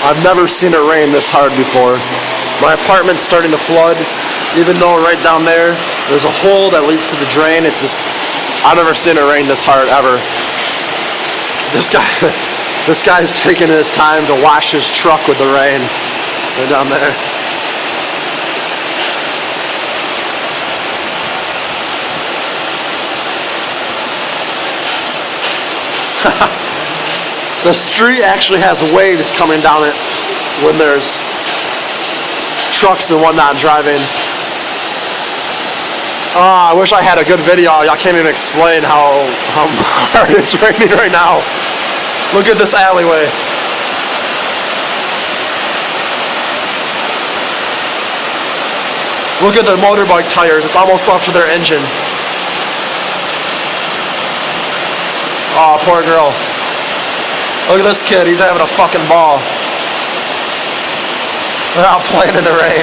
I've never seen it rain this hard before. My apartment's starting to flood, even though right down there's a hole that leads to the drain. It's just, I've never seen it rain this hard ever. This guy's taking his time to wash his truck with the rain. Right down there. The street actually has waves coming down it when there's trucks and whatnot driving. I wish I had a good video. I can't even explain how hard it's raining right now. Look at this alleyway. Look at the motorbike tires. It's almost up to their engine. Oh, poor girl. Look at this kid. He's having a fucking ball. They're out playing in the rain.